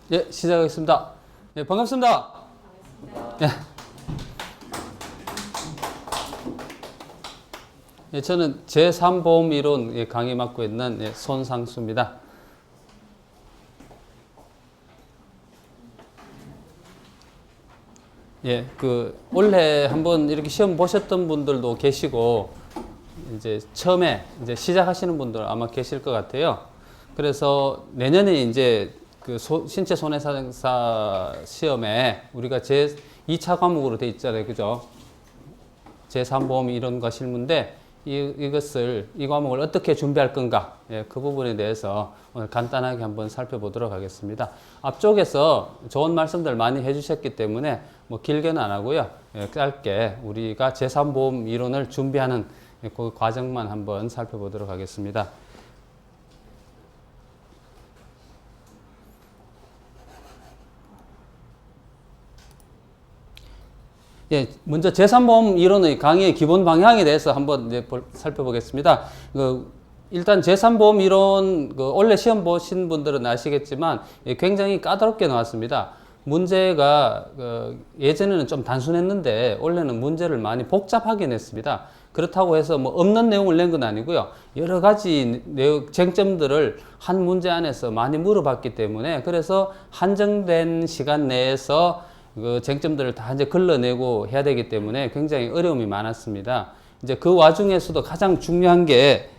예, 시작하겠습니다. 예, 반갑습니다. 예. 예, 저는 제3보험 이론 강의 맡고 있는 손상수입니다. 예, 원래 한번 이렇게 시험 보셨던 분들도 계시고, 이제 처음에 이제 시작하시는 분들 아마 계실 것 같아요. 그래서 내년에 이제 신체 손해상사 시험에 우리가 제 2차 과목으로 돼 있잖아요. 그죠? 제3보험 이론과 실무인데, 이 과목을 어떻게 준비할 건가, 예, 그 부분에 대해서 오늘 간단하게 한번 살펴보도록 하겠습니다. 앞쪽에서 좋은 말씀들 많이 해주셨기 때문에 뭐 길게는 안 하고요. 예, 짧게 우리가 제3보험 이론을 준비하는 그 과정만 한번 살펴보도록 하겠습니다. 예, 먼저 제3보험 이론의 강의의 기본 방향에 대해서 한번 이제 살펴보겠습니다. 일단 제3보험 이론, 원래 시험 보신 분들은 아시겠지만, 굉장히 까다롭게 나왔습니다. 문제가, 예전에는 좀 단순했는데, 원래는 문제를 많이 복잡하게 냈습니다. 그렇다고 해서 뭐 없는 내용을 낸 건 아니고요. 여러 가지 쟁점들을 한 문제 안에서 많이 물어봤기 때문에, 그래서 한정된 시간 내에서 그 쟁점들을 다 이제 걸러내고 해야 되기 때문에 굉장히 어려움이 많았습니다. 이제 그 와중에서도 가장 중요한 게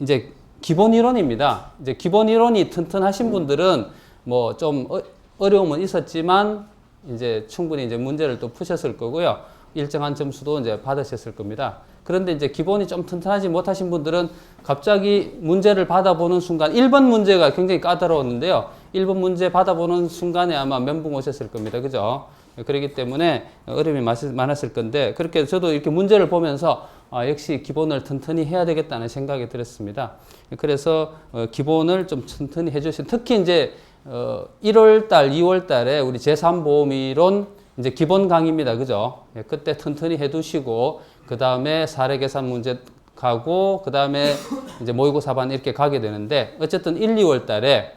이제 기본 이론입니다. 이제 기본 이론이 튼튼하신 분들은 뭐 좀 어려움은 있었지만 이제 충분히 이제 문제를 또 푸셨을 거고요. 일정한 점수도 이제 받으셨을 겁니다. 그런데 이제 기본이 좀 튼튼하지 못하신 분들은 갑자기 문제를 받아보는 순간 1번 문제가 굉장히 까다로웠는데요. 1번 문제 받아보는 순간에 아마 멘붕 오셨을 겁니다. 그죠? 그렇기 때문에 어려움이 많았을 건데, 그렇게 저도 이렇게 문제를 보면서 역시 기본을 튼튼히 해야 되겠다는 생각이 들었습니다. 그래서 기본을 좀 튼튼히 해주신, 특히 이제 1월달, 2월달에 우리 제3보험이론 이제 기본 강의입니다. 그죠? 그때 튼튼히 해두시고, 그 다음에 사례 계산 문제 가고, 그 다음에 이제 모의고사반 이렇게 가게 되는데, 어쨌든 1, 2월 달에,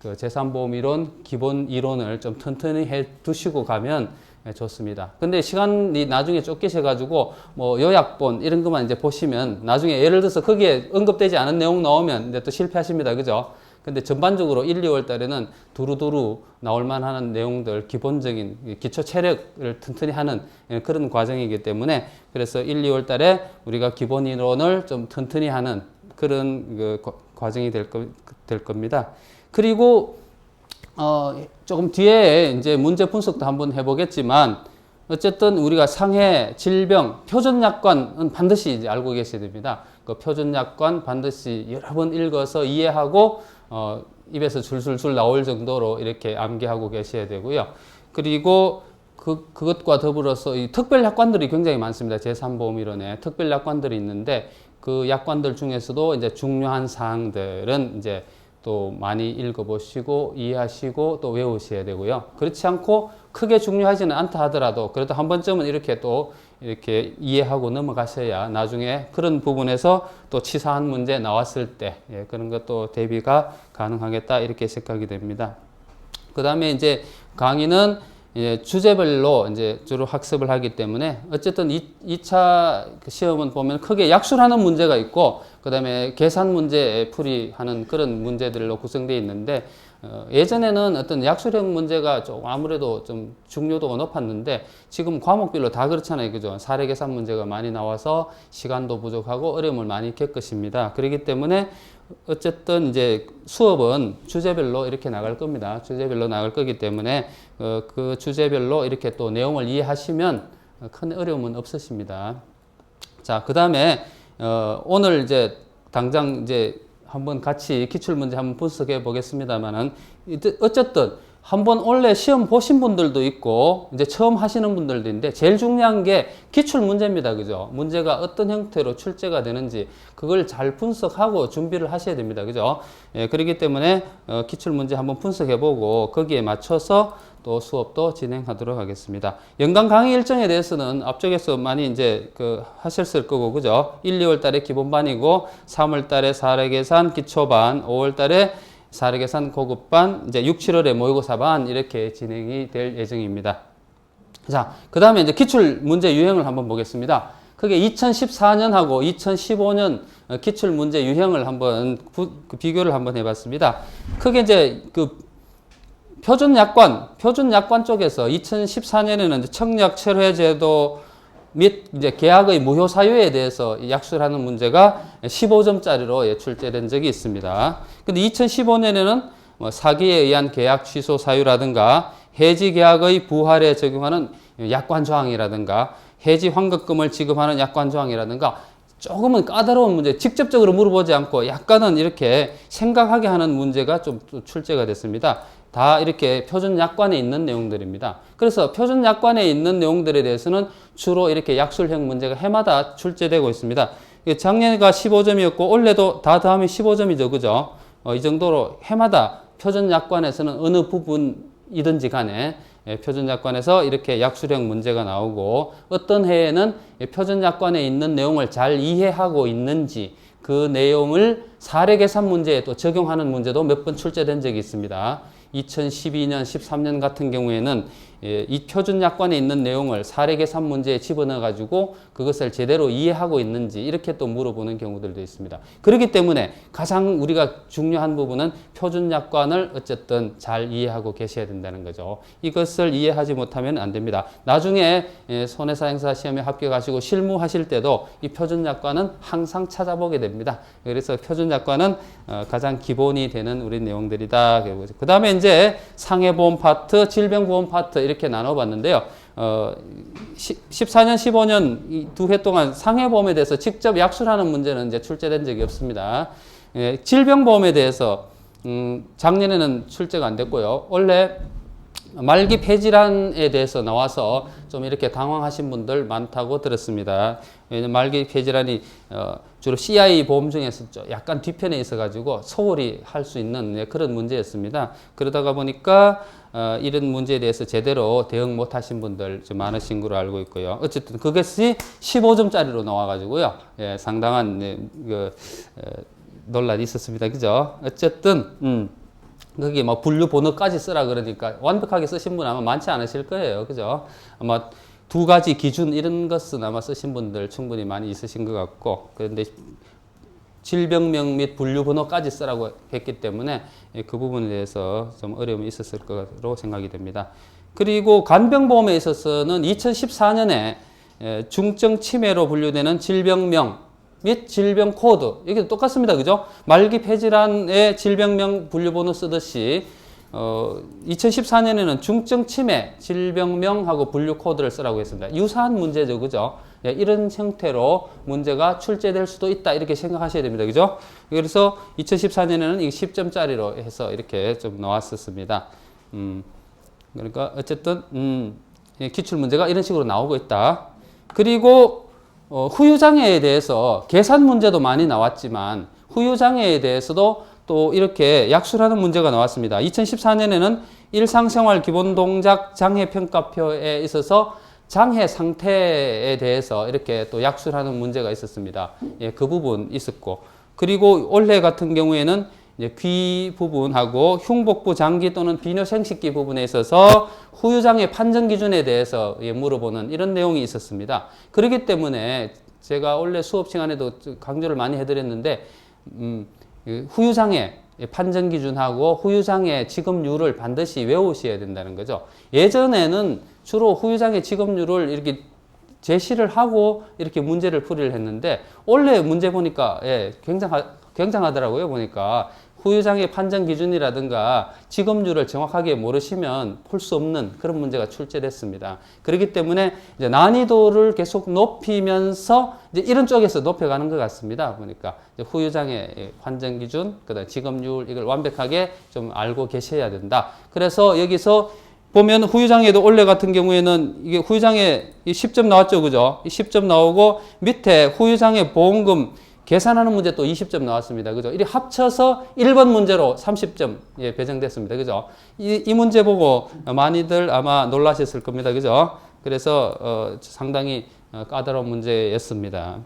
제3보험 이론, 기본 이론을 좀 튼튼히 해 두시고 가면 좋습니다. 근데 시간이 나중에 쫓기셔가지고, 뭐 요약본 이런 것만 이제 보시면, 나중에 예를 들어서 거기에 언급되지 않은 내용 나오면 이제 또 실패하십니다. 그죠? 근데 전반적으로 1, 2월 달에는 두루두루 나올 만한 내용들, 기본적인 기초 체력을 튼튼히 하는 그런 과정이기 때문에, 그래서 1, 2월 달에 우리가 기본 이론을 좀 튼튼히 하는 그런 과정이 될 겁니다. 그리고 조금 뒤에 이제 문제 분석도 한번 해보겠지만, 어쨌든 우리가 상해, 질병, 표준약관은 반드시 이제 알고 계셔야 됩니다. 그 표준약관 반드시 여러 번 읽어서 이해하고 입에서 줄줄줄 나올 정도로 이렇게 암기하고 계셔야 되고요. 그리고 그것과 더불어서 이 특별약관들이 굉장히 많습니다. 제3보험 이론에 특별약관들이 있는데, 그 약관들 중에서도 이제 중요한 사항들은 이제 또 많이 읽어보시고 이해하시고 또 외우셔야 되고요. 그렇지 않고 크게 중요하지는 않다 하더라도 그래도 한 번쯤은 이렇게 또 이렇게 이해하고 넘어가셔야 나중에 그런 부분에서 또 치사한 문제 나왔을 때 그런 것도 대비가 가능하겠다, 이렇게 생각이 됩니다. 그 다음에 이제 강의는 주제별로 이제 주로 학습을 하기 때문에, 어쨌든 2차 시험은 보면 크게 약술하는 문제가 있고, 그 다음에 계산 문제 풀이하는 그런 문제들로 구성되어 있는데, 예전에는 어떤 약술형 문제가 좀 아무래도 좀 중요도가 높았는데, 지금 과목별로 다 그렇잖아요. 그죠? 사례 계산 문제가 많이 나와서 시간도 부족하고 어려움을 많이 겪으십니다. 그렇기 때문에 어쨌든 이제 수업은 주제별로 이렇게 나갈 겁니다. 주제별로 나갈 거기 때문에 그 주제별로 이렇게 또 내용을 이해하시면 큰 어려움은 없으십니다. 자, 그 다음에 오늘 이제 당장 이제 한번 같이 기출문제 한번 분석해 보겠습니다만은, 어쨌든 한번 원래 시험 보신 분들도 있고 이제 처음 하시는 분들도 있는데, 제일 중요한 게 기출 문제입니다. 그죠? 문제가 어떤 형태로 출제가 되는지 그걸 잘 분석하고 준비를 하셔야 됩니다. 그죠? 그렇기 때문에 기출 문제 한번 분석해 보고 거기에 맞춰서 또 수업도 진행하도록 하겠습니다. 연간 강의 일정에 대해서는 앞쪽에서 많이 이제 하셨을 거고, 그죠? 1, 2월 달에 기본반이고, 3월 달에 사례 계산 기초반, 5월 달에 사례계산 고급반, 이제 6, 7월에 모의고사반 이렇게 진행이 될 예정입니다. 자, 그 다음에 이제 기출문제 유형을 한번 보겠습니다. 그게 2014년하고 2015년 기출문제 유형을 한번 비교를 한번 해봤습니다. 크게 이제 표준약관 쪽에서 2014년에는 청약 철회제도 및 이제 계약의 무효 사유에 대해서 약술하는 문제가 15점짜리로 출제된 적이 있습니다. 근데 2015년에는 사기에 의한 계약 취소 사유라든가 해지 계약의 부활에 적용하는 약관 조항이라든가 해지 환급금을 지급하는 약관 조항이라든가 조금은 까다로운 문제, 직접적으로 물어보지 않고 약간은 이렇게 생각하게 하는 문제가 좀 출제가 됐습니다. 다 이렇게 표준 약관에 있는 내용들입니다. 그래서 표준 약관에 있는 내용들에 대해서는 주로 이렇게 약술형 문제가 해마다 출제되고 있습니다. 작년가 15점이었고 올해도 다 더하면 15점이죠. 그죠? 이 정도로 해마다 표준 약관에서는 어느 부분이든지 간에 표준 약관에서 이렇게 약술형 문제가 나오고 어떤 해에는 표준 약관에 있는 내용을 잘 이해하고 있는지 그 내용을 사례 계산 문제에 또 적용하는 문제도 몇 번 출제된 적이 있습니다. 2012년, 13년 같은 경우에는 이 표준 약관에 있는 내용을 사례 계산 문제에 집어넣어 가지고 그것을 제대로 이해하고 있는지 이렇게 또 물어보는 경우들도 있습니다. 그렇기 때문에 가장 우리가 중요한 부분은 표준 약관을 어쨌든 잘 이해하고 계셔야 된다는 거죠. 이것을 이해하지 못하면 안 됩니다. 나중에 손해사행사 시험에 합격하시고 실무하실 때도 이 표준 약관은 항상 찾아보게 됩니다. 그래서 표준 약관은 가장 기본이 되는 우리 내용들이다. 그 다음에 이제 상해보험 파트, 질병보험 파트 이렇게 나눠봤는데요. 14년, 15년 이 두 해 동안 상해보험에 대해서 직접 약술하는 문제는 이제 출제된 적이 없습니다. 질병보험에 대해서 작년에는 출제가 안 됐고요. 원래 말기 폐질환에 대해서 나와서 좀 이렇게 당황하신 분들 많다고 들었습니다. 왜냐면 말기 폐질환이 주로 CI 보험 중에서 약간 뒤편에 있어가지고 소홀히 할 수 있는 그런 문제였습니다. 그러다가 보니까 이런 문제에 대해서 제대로 대응 못 하신 분들 좀 많으신 걸로 알고 있고요. 어쨌든 그것이 15점짜리로 나와가지고요. 상당한 논란이 있었습니다. 그죠? 어쨌든, 거기 뭐 분류 번호까지 쓰라 그러니까 완벽하게 쓰신 분 아마 많지 않으실 거예요. 그죠? 아마 두 가지 기준 이런 것은 아마 쓰신 분들 충분히 많이 있으신 것 같고, 그런데 질병명 및 분류 번호까지 쓰라고 했기 때문에 그 부분에 대해서 좀 어려움이 있었을 거로 생각이 됩니다. 그리고 간병보험에 있어서는 2014년에 중증 치매로 분류되는 질병명 및 질병 코드 이게 똑같습니다. 그죠? 말기 폐질환의 질병명 분류번호 쓰듯이 2014년에는 중증 치매 질병명하고 분류 코드를 쓰라고 했습니다. 유사한 문제죠. 그죠? 이런 형태로 문제가 출제될 수도 있다 이렇게 생각하셔야 됩니다. 그죠? 그래서 2014년에는 이 10점짜리로 해서 이렇게 좀 나왔었습니다. 그러니까 어쨌든 기출 문제가 이런 식으로 나오고 있다. 그리고 후유장애에 대해서 계산 문제도 많이 나왔지만 후유장애에 대해서도 또 이렇게 약술하는 문제가 나왔습니다. 2014년에는 일상생활 기본동작 장애평가표에 있어서 장애 상태에 대해서 이렇게 또 약술하는 문제가 있었습니다. 그 부분 있었고 그리고 올해 같은 경우에는 이제 귀 부분하고 흉복부 장기 또는 비뇨 생식기 부분에 있어서 후유장애 판정 기준에 대해서 물어보는 이런 내용이 있었습니다. 그렇기 때문에 제가 원래 수업 시간에도 강조를 많이 해드렸는데 후유장애 판정 기준하고 후유장애 지급률을 반드시 외우셔야 된다는 거죠. 예전에는 주로 후유장애 지급률을 이렇게 제시를 하고 이렇게 문제를 풀이를 했는데 원래 문제 보니까 굉장하더라고요. 보니까 후유장애 판정 기준이라든가 지급률을 정확하게 모르시면 풀 수 없는 그런 문제가 출제됐습니다. 그렇기 때문에 이제 난이도를 계속 높이면서 이제 이런 쪽에서 높여가는 것 같습니다. 보니까 후유장애 판정 기준, 그다음 지급률 이걸 완벽하게 좀 알고 계셔야 된다. 그래서 여기서 보면 후유장애도 올해 같은 경우에는 이게 후유장애 10점 나왔죠. 그죠? 10점 나오고 밑에 후유장애 보험금 계산하는 문제 또 20점 나왔습니다. 그죠? 이리 합쳐서 1번 문제로 30점 배정됐습니다. 그죠? 이 문제 보고 많이들 아마 놀라셨을 겁니다. 그죠? 그래서 상당히 까다로운 문제였습니다.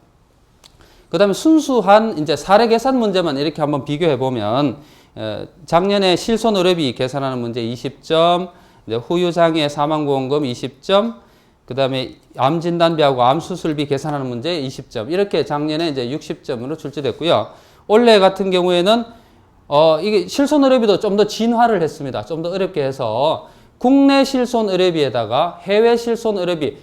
그 다음에 순수한 이제 사례 계산 문제만 이렇게 한번 비교해 보면 작년에 실손의료비 계산하는 문제 20점, 이제 후유장애 사망보험금 20점, 그 다음에 암진단비하고 암수술비 계산하는 문제 20점. 이렇게 작년에 이제 60점으로 출제됐고요. 올해 같은 경우에는 이게 실손의료비도 좀 더 진화를 했습니다. 좀 더 어렵게 해서 국내 실손의료비에다가 해외 실손의료비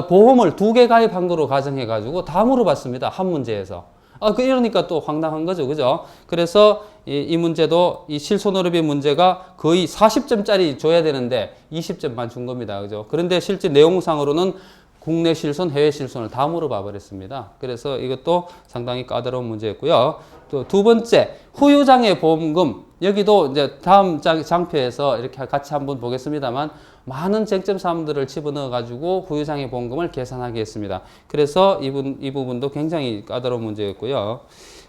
보험을 2개 가입한 거로 가정해가지고 다 물어봤습니다. 한 문제에서. 이러니까 또 황당한 거죠. 그죠? 그래서 이 문제도 이 실손의료비 문제가 거의 40점짜리 줘야 되는데 20점만 준 겁니다. 그죠? 그런데 실제 내용상으로는 국내 실손, 해외 실손을 다 물어봐 버렸습니다. 그래서 이것도 상당히 까다로운 문제였고요. 또 두 번째, 후유장애 보험금. 여기도 이제 다음 장표에서 이렇게 같이 한번 보겠습니다만 많은 쟁점 사항들을 집어넣어 가지고 후유장애 보험금을 계산하게 했습니다. 그래서 이 부분도 굉장히 까다로운 문제였고요.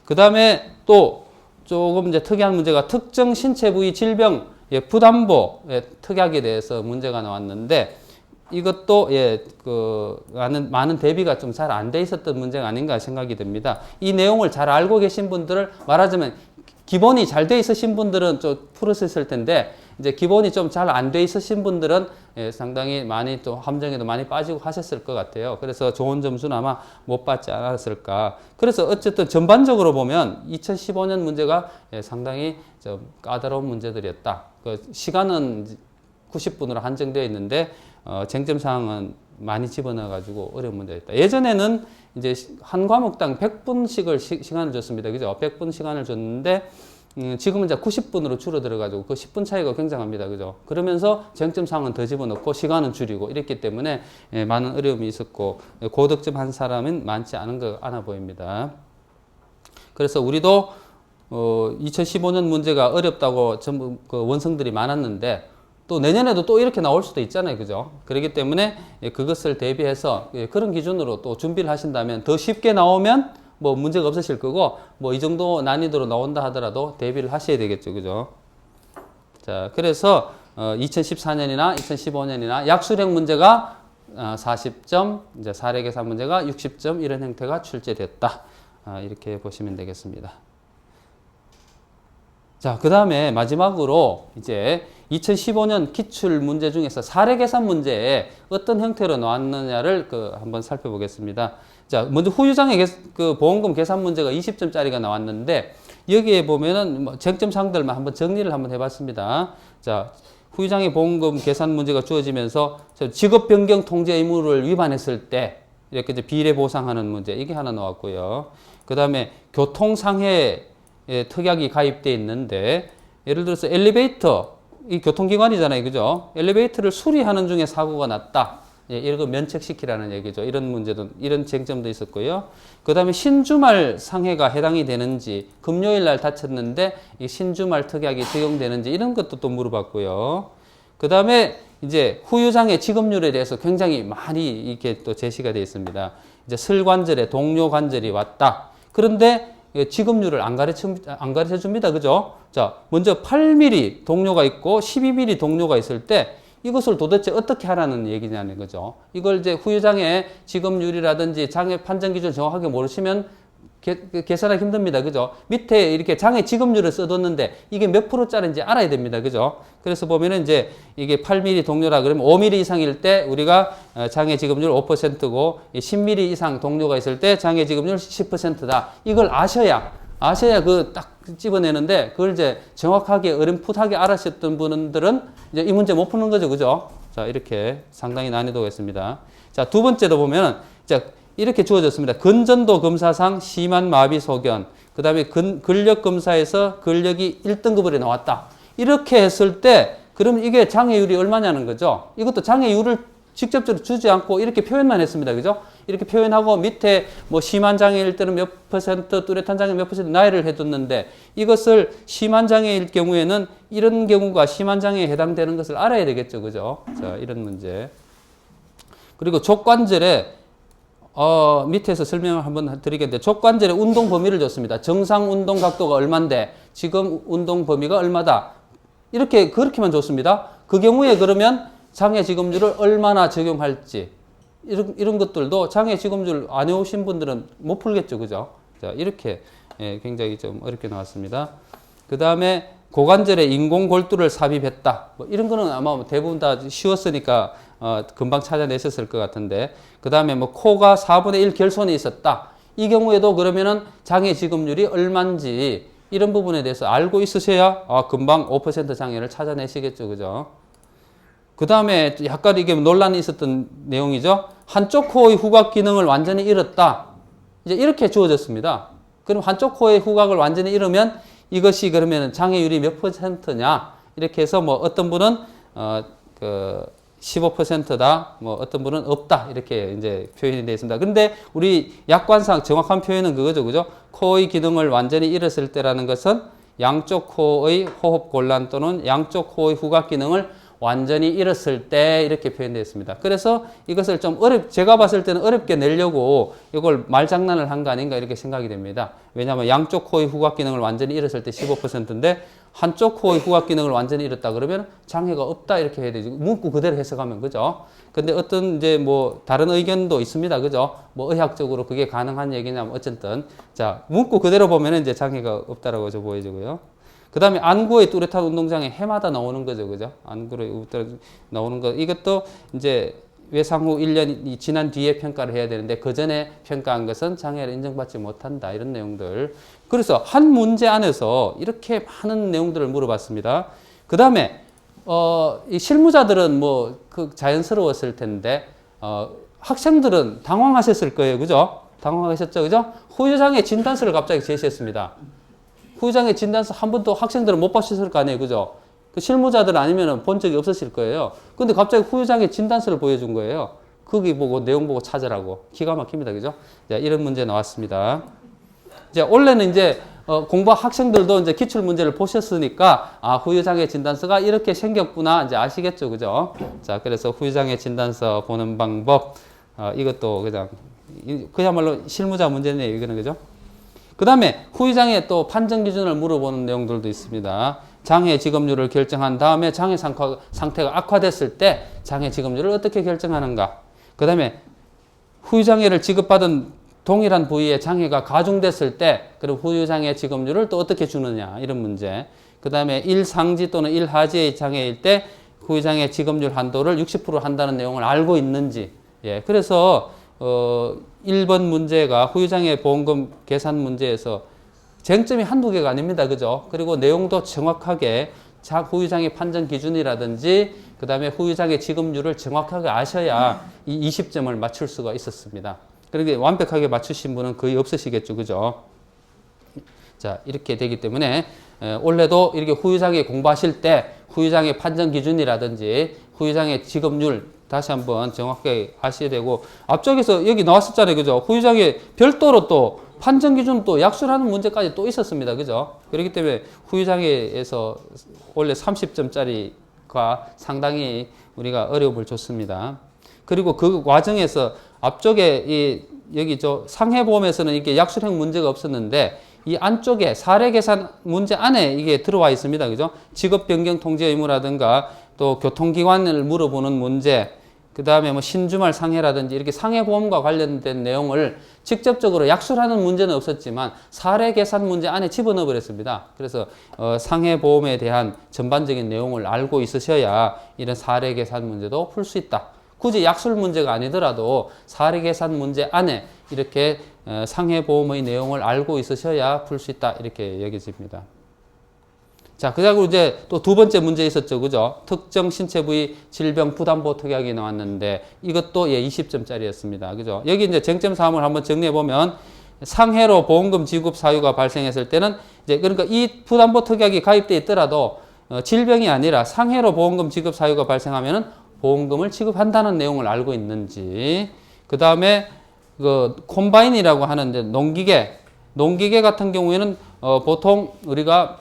그 다음에 또 조금 이제 특이한 문제가 특정 신체 부위 질병 부담보 특약에 대해서 문제가 나왔는데 이것도 많은 대비가 좀 잘 안 돼 있었던 문제가 아닌가 생각이 듭니다. 이 내용을 잘 알고 계신 분들을 말하자면 기본이 잘 돼 있으신 분들은 좀 풀을 수 있을 텐데 이제 기본이 좀 잘 안 돼 있으신 분들은 상당히 많이 또 함정에도 많이 빠지고 하셨을 것 같아요. 그래서 좋은 점수는 아마 못 받지 않았을까. 그래서 어쨌든 전반적으로 보면 2015년 문제가 상당히 좀 까다로운 문제들이었다. 그 시간은 90분으로 한정되어 있는데 쟁점 사항은 많이 집어넣어가지고 어려운 문제였다. 예전에는 이제 한 과목당 100분씩을 시간을 줬습니다. 그죠? 100분 시간을 줬는데, 지금은 이제 90분으로 줄어들어가지고 그 10분 차이가 굉장합니다. 그죠? 그러면서 쟁점 사항은 더 집어넣고 시간은 줄이고 이랬기 때문에 많은 어려움이 있었고, 고득점 한 사람은 많지 않아 보입니다. 그래서 우리도 2015년 문제가 어렵다고 전부 그 원성들이 많았는데, 또 내년에도 또 이렇게 나올 수도 있잖아요. 그죠? 그렇기 때문에 그것을 대비해서 그런 기준으로 또 준비를 하신다면 더 쉽게 나오면 뭐 문제가 없으실 거고 뭐 이 정도 난이도로 나온다 하더라도 대비를 하셔야 되겠죠. 그죠? 자, 그래서 2014년이나 2015년이나 약수령 문제가 40점, 이제 사례 계산 문제가 60점 이런 형태가 출제됐다. 이렇게 보시면 되겠습니다. 자, 그 다음에 마지막으로 이제 2015년 기출 문제 중에서 사례 계산 문제에 어떤 형태로 나왔느냐를 한번 살펴보겠습니다. 자, 먼저 후유장애 그 보험금 계산 문제가 20점짜리가 나왔는데 여기에 보면은 뭐 쟁점 사항들만 한번 정리를 한번 해봤습니다. 자, 후유장애 보험금 계산 문제가 주어지면서 직업 변경 통제 의무를 위반했을 때 이렇게 이제 비례 보상하는 문제 이게 하나 나왔고요. 그 다음에 교통상해 특약이 가입되어 있는데 예를 들어서 엘리베이터 이 교통기관이잖아요. 그죠? 엘리베이터를 수리하는 중에 사고가 났다. 이런 거 면책시키라는 얘기죠. 이런 문제도, 이런 쟁점도 있었고요. 그 다음에 신주말 상해가 해당이 되는지, 금요일 날 다쳤는데 이 신주말 특약이 적용되는지 이런 것도 또 물어봤고요. 그 다음에 이제 후유장애 지급률에 대해서 굉장히 많이 이렇게 또 제시가 되어 있습니다. 이제 슬관절에 동료 관절이 왔다. 그런데 지급률을 안 가르쳐 줍니다. 그죠? 자, 먼저 8mm 동료가 있고 12mm 동료가 있을 때 이것을 도대체 어떻게 하라는 얘기냐는 거죠. 이걸 이제 후유장애 지급률이라든지 장애 판정 기준을 정확하게 모르시면 계산하기 힘듭니다. 그죠? 밑에 이렇게 장애 지급률을 써뒀는데 이게 몇 프로짜리인지 알아야 됩니다. 그죠? 그래서 보면은 이제 이게 8mm 동료라 그러면 5mm 이상일 때 우리가 장애 지급률 5%고 10mm 이상 동료가 있을 때 장애 지급률 10%다. 이걸 아셔야 딱 집어내는데 그걸 이제 정확하게 어렴풋하게 알았었던 분들은 이제 이 문제 못 푸는 거죠. 그죠? 자, 이렇게 상당히 난이도가 있습니다. 자, 두 번째도 보면은 이렇게 주어졌습니다. 근전도 검사상 심한 마비 소견. 그 다음에 근력 검사에서 근력이 1등급으로 나왔다. 이렇게 했을 때, 그럼 이게 장애율이 얼마냐는 거죠. 이것도 장애율을 직접적으로 주지 않고 이렇게 표현만 했습니다. 그죠? 이렇게 표현하고 밑에 뭐 심한 장애일 때는 몇 퍼센트, 뚜렷한 장애 몇 퍼센트 나이를 해뒀는데 이것을 심한 장애일 경우에는 이런 경우가 심한 장애에 해당되는 것을 알아야 되겠죠. 그죠? 자, 이런 문제. 그리고 족관절에 밑에서 설명을 한번 드리겠는데 족관절의 운동 범위를 줬습니다. 정상 운동 각도가 얼만데 지금 운동 범위가 얼마다. 그렇게만 줬습니다. 그 경우에 그러면 장애 지급률을 얼마나 적용할지 이런 것들도 장애 지급률 안 해오신 분들은 못 풀겠죠. 그죠? 자, 이렇게 굉장히 좀 어렵게 나왔습니다. 그 다음에 고관절에 인공골두를 삽입했다. 뭐 이런 거는 아마 대부분 다 쉬웠으니까 금방 찾아내셨을 것 같은데, 그 다음에 뭐 코가 4분의 1 결손이 있었다. 이 경우에도 그러면은 장애 지급률이 얼마인지 이런 부분에 대해서 알고 있으셔야 금방 5% 장애를 찾아내시겠죠. 그죠? 그 다음에 약간 이게 논란이 있었던 내용이죠. 한쪽 코의 후각 기능을 완전히 잃었다. 이제 이렇게 주어졌습니다. 그럼 한쪽 코의 후각을 완전히 잃으면 이것이 그러면 장애율이 몇 %냐? 이렇게 해서 뭐 어떤 분은 15%다. 뭐 어떤 분은 없다. 이렇게 이제 표현이 되어 있습니다. 근데 우리 약관상 정확한 표현은 그거죠. 그죠? 코의 기능을 완전히 잃었을 때라는 것은 양쪽 코의 호흡 곤란 또는 양쪽 코의 후각 기능을 완전히 잃었을 때 이렇게 표현되어 있습니다. 그래서 이것을 좀 제가 봤을 때는 어렵게 내려고 이걸 말장난을 한 거 아닌가 이렇게 생각이 됩니다. 왜냐하면 양쪽 코의 후각 기능을 완전히 잃었을 때 15%인데 한쪽 코의 후각 기능을 완전히 잃었다 그러면 장애가 없다 이렇게 해야 되죠. 문구 그대로 해석하면 그죠. 근데 어떤 이제 뭐 다른 의견도 있습니다. 그죠. 뭐 의학적으로 그게 가능한 얘기냐면 어쨌든 자 문구 그대로 보면 이제 장애가 없다라고 보여지고요. 그 다음에 안구의 뚜렷한 운동장애 해마다 나오는 거죠. 그죠? 안구의 나오는 거. 이것도 이제 외상 후 1년이 지난 뒤에 평가를 해야 되는데 그 전에 평가한 것은 장애를 인정받지 못한다. 이런 내용들. 그래서 한 문제 안에서 이렇게 많은 내용들을 물어봤습니다. 그 다음에 이 실무자들은 뭐 그 자연스러웠을 텐데 학생들은 당황하셨을 거예요. 그죠? 당황하셨죠. 그죠? 후유장애 진단서를 갑자기 제시했습니다. 후유장애 진단서 한 번도 학생들은 못 봤을 거 아니에요. 그죠? 그 실무자들 아니면 본 적이 없으실 거예요. 근데 갑자기 후유장애 진단서를 보여준 거예요. 거기 보고 내용 보고 찾으라고. 기가 막힙니다. 그죠? 자, 이런 문제 나왔습니다. 이제 원래는 이제 공부 학생들도 이제 기출 문제를 보셨으니까 후유장애 진단서가 이렇게 생겼구나 이제 아시겠죠. 그죠? 자, 그래서 후유장애 진단서 보는 방법 이것도 그야말로 실무자 문제네요. 이거는 그죠? 그 다음에 후유장애 또 판정 기준을 물어보는 내용들도 있습니다. 장애 지급률을 결정한 다음에 장애 상태가 악화됐을 때 장애 지급률을 어떻게 결정하는가. 그 다음에 후유장애를 지급받은 동일한 부위에 장애가 가중됐을 때 그럼 후유장애 지급률을 또 어떻게 주느냐 이런 문제. 그 다음에 1상지 또는 1하지의 장애일 때 후유장애 지급률 한도를 60% 한다는 내용을 알고 있는지. 예, 그래서 1번 문제가 후유장애 보험금 계산 문제에서 쟁점이 한두 개가 아닙니다. 그죠? 그리고 내용도 정확하게 후유장애 판정 기준이라든지 그 다음에 후유장애 지급률을 정확하게 아셔야 이 20점을 맞출 수가 있었습니다. 그렇게 완벽하게 맞추신 분은 거의 없으시겠죠. 그죠? 자, 이렇게 되기 때문에 올해도 이렇게 후유장애 공부하실 때 후유장애 판정 기준이라든지 후유장애 지급률 다시 한번 정확하게 아셔야 되고 앞쪽에서 여기 나왔었잖아요. 그죠? 후유장애 별도로 또 판정 기준 또 약술하는 문제까지 또 있었습니다. 그죠? 그렇기 때문에 후유장애에서 원래 30점짜리가 상당히 우리가 어려움을 줬습니다. 그리고 그 과정에서 앞쪽에 여기 상해보험에서는 이게 약술형 문제가 없었는데 이 안쪽에 사례 계산 문제 안에 이게 들어와 있습니다. 그죠? 직업 변경 통지 의무라든가 또 교통기관을 물어보는 문제, 그 다음에 뭐 신주말 상해라든지 이렇게 상해보험과 관련된 내용을 직접적으로 약술하는 문제는 없었지만 사례 계산 문제 안에 집어넣어 버렸습니다. 그래서 상해보험에 대한 전반적인 내용을 알고 있으셔야 이런 사례 계산 문제도 풀 수 있다. 굳이 약술 문제가 아니더라도 사례 계산 문제 안에 이렇게 상해보험의 내용을 알고 있으셔야 풀 수 있다. 이렇게 여겨집니다. 자, 그리고 이제 또 두 번째 문제 있었죠. 그죠? 특정 신체 부위 질병 부담보 특약이 나왔는데 이것도 20점짜리였습니다. 그죠? 여기 이제 쟁점 사항을 한번 정리해 보면 상해로 보험금 지급 사유가 발생했을 때는 이제 그러니까 이 부담보 특약이 가입되어 있더라도 질병이 아니라 상해로 보험금 지급 사유가 발생하면은 보험금을 지급한다는 내용을 알고 있는지. 그 다음에 그 콤바인이라고 하는데 농기계 같은 경우에는 보통 우리가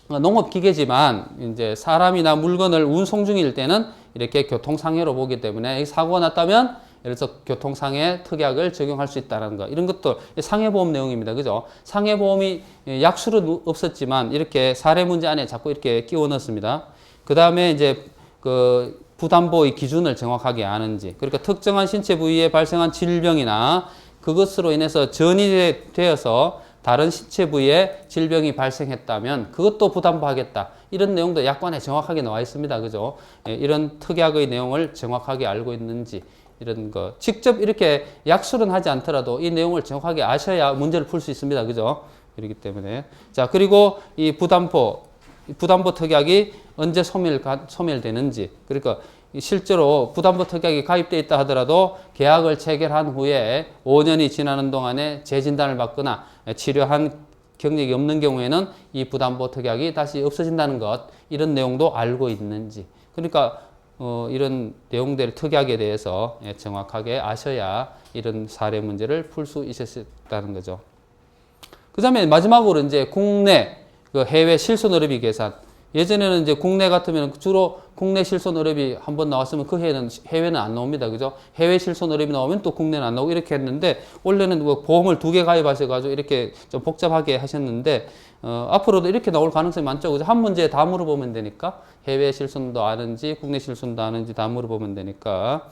농업기계지만 이제 사람이나 물건을 운송 중일 때는 이렇게 교통상해로 보기 때문에 사고가 났다면 예를 들어서 교통상해 특약을 적용할 수 있다는 거. 이런 것도 상해보험 내용입니다. 그죠? 상해보험이 약수는 없었지만 이렇게 사례 문제 안에 자꾸 이렇게 끼워 넣습니다. 그 다음에 이제 그 부담보의 기준을 정확하게 아는지. 그러니까 특정한 신체 부위에 발생한 질병이나 그것으로 인해서 전이되어서 다른 신체 부위에 질병이 발생했다면 그것도 부담부하겠다. 이런 내용도 약관에 정확하게 나와 있습니다. 그죠? 예, 이런 특약의 내용을 정확하게 알고 있는지 이런 거 직접 이렇게 약술은 하지 않더라도 이 내용을 정확하게 아셔야 문제를 풀 수 있습니다. 그죠? 그렇기 때문에 자 그리고 이 부담보 특약이 언제 소멸되는지 그러니까 실제로 부담보 특약이 가입되어 있다 하더라도 계약을 체결한 후에 5년이 지나는 동안에 재진단을 받거나 치료한 경력이 없는 경우에는 이 부담보 특약이 다시 없어진다는 것 이런 내용도 알고 있는지 그러니까 이런 내용들 특약에 대해서 정확하게 아셔야 이런 사례 문제를 풀 수 있었다는 거죠. 그 다음에 마지막으로 이제 국내 그 해외 실손 의료비 계산. 예전에는 이제 국내 같으면 주로 국내 실손 의료비 한번 나왔으면 그 해외는 안 나옵니다. 그죠? 해외 실손 의료비 나오면 또 국내는 안 나오고 이렇게 했는데 원래는 뭐 보험을 2개 가입하셔가지고 이렇게 좀 복잡하게 하셨는데 앞으로도 이렇게 나올 가능성이 많죠. 그죠? 한 문제에 다 물어보면 되니까 해외 실손도 아는지 국내 실손도 아는지 다 물어보면 되니까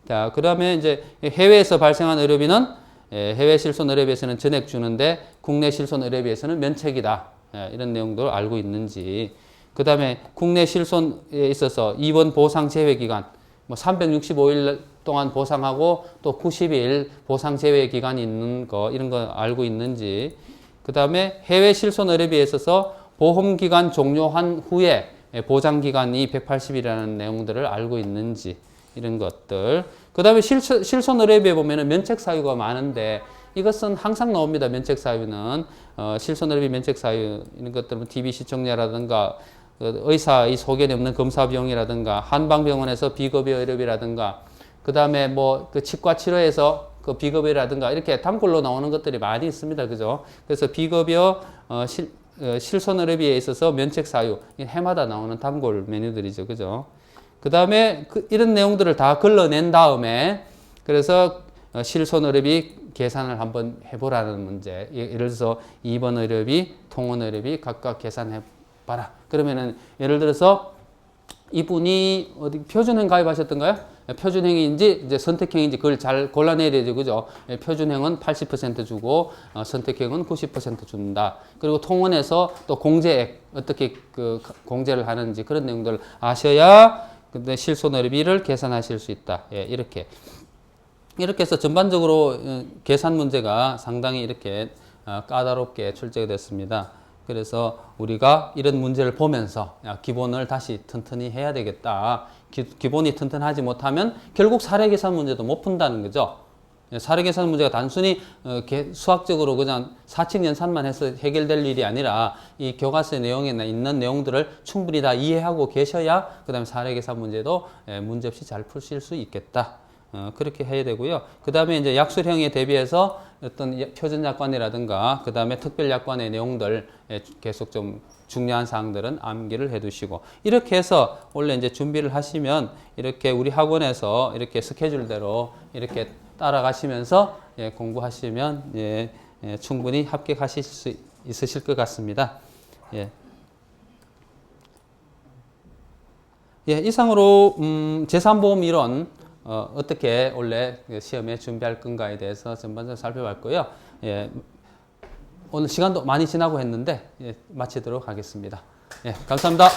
자 그다음에 이제 해외에서 발생한 의료비는 해외 실손 의료비에서는 전액 주는데 국내 실손 의료비에서는 면책이다. 이런 내용도 알고 있는지 그 다음에 국내 실손에 있어서 입원 보상 제외 기간 뭐 365일 동안 보상하고 또 90일 보상 제외 기간이 있는 거 이런 거 알고 있는지 그 다음에 해외 실손 의료비에 있어서 보험 기간 종료한 후에 보장 기간이 180일이라는 내용들을 알고 있는지 이런 것들 그 다음에 실손 의료비에 보면은 면책 사유가 많은데 이것은 항상 나옵니다. 면책 사유는 실손 의료비 면책 사유 이런 것들은 TV 시청자라든가 의사의 소견이 없는 검사 비용이라든가 한방병원에서 비급여 의료비라든가 그 다음에 뭐 그 치과 치료에서 그 비급여라든가 이렇게 단골로 나오는 것들이 많이 있습니다. 그죠? 그래서 비급여 실손 의료비에 있어서 면책 사유 해마다 나오는 단골 메뉴들이죠. 그죠? 그 다음에 이런 내용들을 다 걸러낸 다음에 그래서 실손 의료비 계산을 한번 해보라는 문제. 예를 들어서 입원 의료비, 통원 의료비 각각 계산해봐라. 그러면은 예를 들어서 이분이 어디 표준형 가입하셨던가요? 표준형인지 이제 선택형인지 그걸 잘 골라내야 되죠. 그죠? 표준형은 80% 주고 선택형은 90% 준다. 그리고 통원에서 또 공제액 어떻게 그 공제를 하는지 그런 내용들을 아셔야 근데 실손 의료비를 계산하실 수 있다. 예, 이렇게 해서 전반적으로 계산 문제가 상당히 이렇게 까다롭게 출제가 됐습니다. 그래서 우리가 이런 문제를 보면서 기본을 다시 튼튼히 해야 되겠다. 기본이 튼튼하지 못하면 결국 사례계산 문제도 못 푼다는 거죠. 사례계산 문제가 단순히 수학적으로 그냥 사칙 연산만 해서 해결될 일이 아니라 이 교과서 내용에 있는 내용들을 충분히 다 이해하고 계셔야 그 다음에 사례계산 문제도 문제없이 잘 풀실 수 있겠다. 그렇게 해야 되고요. 그 다음에 이제 약술형에 대비해서 어떤 표준약관이라든가 그 다음에 특별약관의 내용들 계속 좀 중요한 사항들은 암기를 해 두시고 이렇게 해서 원래 이제 준비를 하시면 이렇게 우리 학원에서 이렇게 스케줄대로 이렇게 따라가시면서 공부하시면 충분히 합격하실 수 있으실 것 같습니다. 이상으로 제3보험 이론 어떻게 원래 시험에 준비할 건가에 대해서 전반적으로 살펴봤고요. 오늘 시간도 많이 지나고 했는데 마치도록 하겠습니다. 감사합니다.